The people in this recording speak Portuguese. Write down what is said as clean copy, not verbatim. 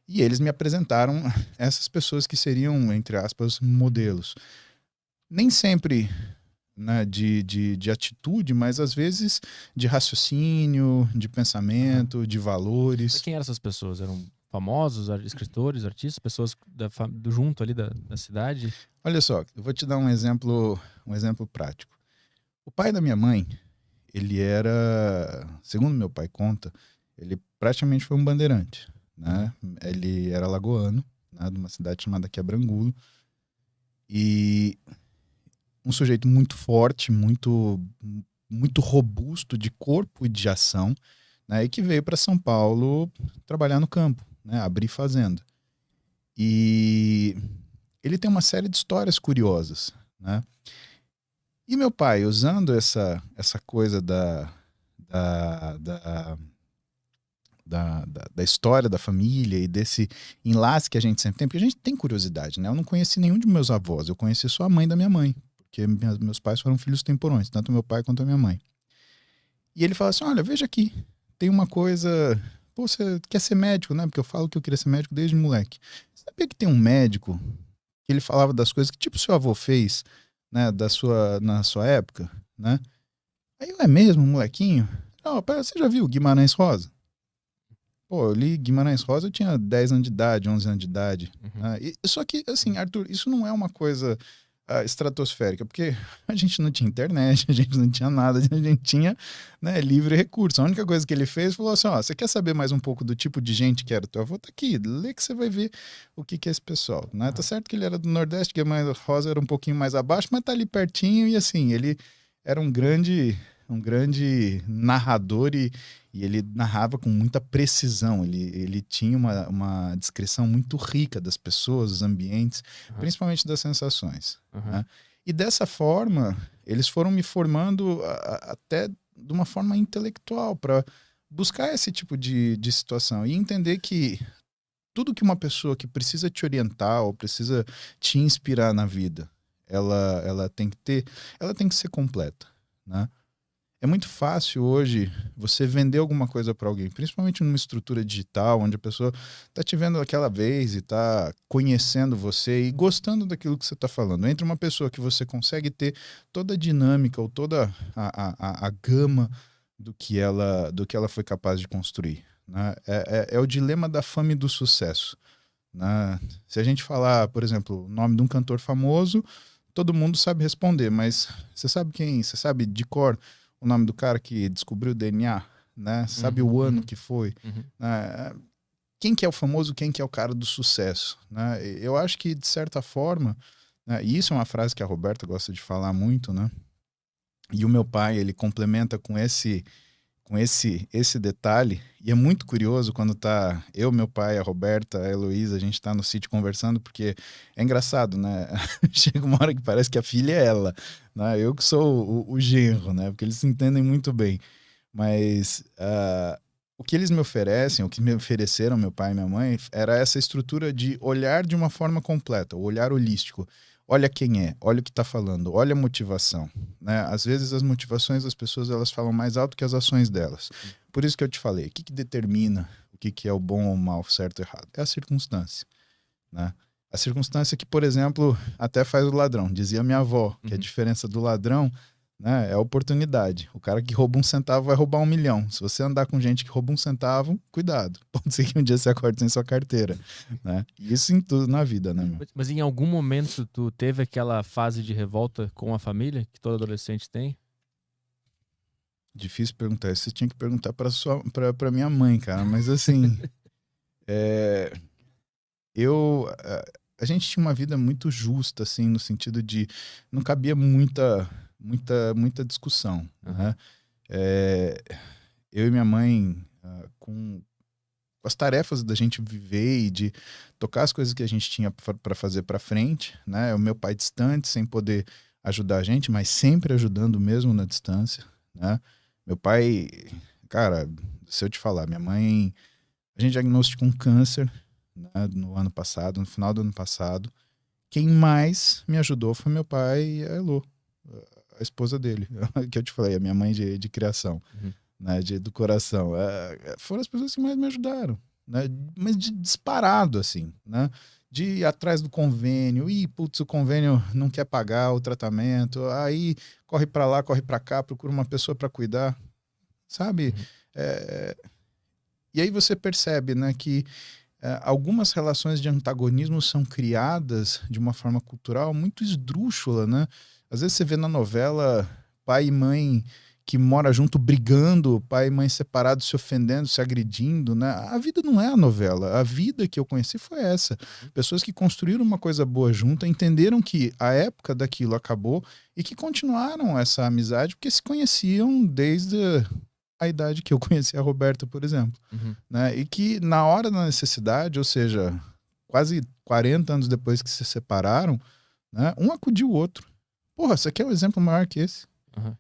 E eles me apresentaram essas pessoas que seriam, entre aspas, modelos. Nem sempre, né, de atitude, mas às vezes de raciocínio, de Aham. pensamento, de Mas valores. quem eram essas pessoas? Eram famosos, escritores, artistas, pessoas do junto ali da cidade? Olha só, eu vou te dar um exemplo prático. O pai da minha mãe, ele era, segundo meu pai conta, ele praticamente foi um bandeirante, Uhum. né? Ele era lagoano, né, de uma cidade chamada Quebrangulo, e um sujeito muito forte, muito robusto de corpo e de ação, né, e que veio para São Paulo trabalhar no campo, né, abrir fazenda. E ele tem uma série de histórias curiosas, né? E meu pai, usando essa coisa da, da, da história da família e desse enlace que a gente sempre tem, porque a gente tem curiosidade, né? Eu não conheci nenhum de meus avós, eu conheci só a mãe da minha mãe, porque meus pais foram filhos temporões, tanto meu pai quanto a minha mãe. E ele fala assim: olha, veja aqui, tem uma coisa. Pô, você quer ser médico, né? Porque eu falo que eu queria ser médico desde moleque. Você sabia que tem um médico que ele falava das coisas que tipo seu avô fez, né, na sua época, né? Aí eu, é mesmo, molequinho? Não, pera, você já viu Guimarães Rosa? Pô, eu li Guimarães Rosa, eu tinha 10 anos de idade, 11 anos de idade. Uhum. Né? Só que, assim, Arthur, isso não é uma coisa estratosférica, porque a gente não tinha internet, a gente não tinha nada, a gente tinha, né, livre recurso. A única coisa que ele fez, falou assim, ó, você quer saber mais um pouco do tipo de gente que era teu avô? Tá aqui, lê que você vai ver o que que é esse pessoal. Né? Tá Aham. certo que ele era do Nordeste, Guimarães Rosa era um pouquinho mais abaixo, mas tá ali pertinho e, assim, ele era um grande narrador e ele narrava com muita precisão. Ele tinha uma descrição muito rica das pessoas, dos ambientes, Aham. principalmente das sensações. Aham. Né? E dessa forma, eles foram me formando até de uma forma intelectual para buscar esse tipo de situação e entender que tudo que uma pessoa que precisa te orientar ou precisa te inspirar na vida, ela tem que ter, ela tem que ser completa, né? É muito fácil hoje você vender alguma coisa para alguém, principalmente numa estrutura digital, onde a pessoa está te vendo aquela vez e está conhecendo você e gostando daquilo que você está falando. Entre uma pessoa que você consegue ter toda a dinâmica ou toda a gama do que ela foi capaz de construir. Né? É o dilema da fama e do sucesso. Né? Se a gente falar, por exemplo, o nome de um cantor famoso, todo mundo sabe responder, mas você sabe quem? Você sabe de cor o nome do cara que descobriu o DNA, né? Sabe Uhum. o ano Uhum. que foi, Uhum. né? Quem que é o famoso, quem que é o cara do sucesso, né? Eu acho que de certa forma, né? E isso é uma frase que a Roberta gosta de falar muito, né? E o meu pai, ele complementa com esse detalhe, e é muito curioso quando tá eu, meu pai, a Roberta, a Heloísa, a gente tá no sítio conversando, porque é engraçado, né? Chega uma hora que parece que a filha é ela, né? Eu que sou o genro, né? Porque eles se entendem muito bem. Mas o que eles me oferecem, o que me ofereceram, meu pai e minha mãe, era essa estrutura de olhar de uma forma completa, o olhar holístico. Olha quem é, olha o que está falando, olha a motivação. Né? Às vezes as motivações das pessoas elas falam mais alto que as ações delas. Por isso que eu te falei, o que, que determina o que, que é o bom ou o mal, certo ou errado? É a circunstância. Né? A circunstância que, por exemplo, até faz o ladrão. Dizia minha avó que a Uhum. diferença do ladrão, né, é a oportunidade. O cara que rouba um centavo vai roubar 1 milhão. Se você andar com gente que rouba um centavo, cuidado. Pode ser que um dia você acorde sem sua carteira. Né? E isso em tudo na vida, né, meu? Mas em algum momento tu teve aquela fase de revolta com a família que todo adolescente tem? Difícil perguntar isso. Você tinha que perguntar para minha mãe, cara. Mas assim, é, eu. A gente tinha uma vida muito justa, assim, no sentido de não cabia muita discussão, Aham. né? É, eu e minha mãe, com as tarefas da gente viver e de tocar as coisas que a gente tinha para fazer para frente, né? O meu pai distante, sem poder ajudar a gente, mas sempre ajudando mesmo na distância, né? Meu pai, cara, se eu te falar, minha mãe, a gente diagnosticou um câncer, né, no ano passado, no final do ano passado. Quem mais me ajudou foi meu pai e a Elo, a esposa dele, que eu te falei, a minha mãe de criação, Uhum. né, do coração. Foram as pessoas que mais me ajudaram. né? Mas disparado, assim, né? De ir atrás do convênio, e putz, o convênio não quer pagar o tratamento, aí corre para lá, corre para cá, procura uma pessoa para cuidar, sabe? Uhum. E aí você percebe, né, que algumas relações de antagonismo são criadas de uma forma cultural muito esdrúxula, né? Às vezes você vê na novela pai e mãe que mora junto brigando, pai e mãe separados se ofendendo, se agredindo, né? A vida não é a novela. A vida que eu conheci foi essa. Pessoas que construíram uma coisa boa junto, entenderam que a época daquilo acabou e que continuaram essa amizade porque se conheciam desde a idade que eu conheci a Roberta, por exemplo, Uhum. né? E que na hora da necessidade, ou seja, quase 40 anos depois que se separaram, né? Um acudiu o outro. Porra, você quer um exemplo maior que esse? Uhum.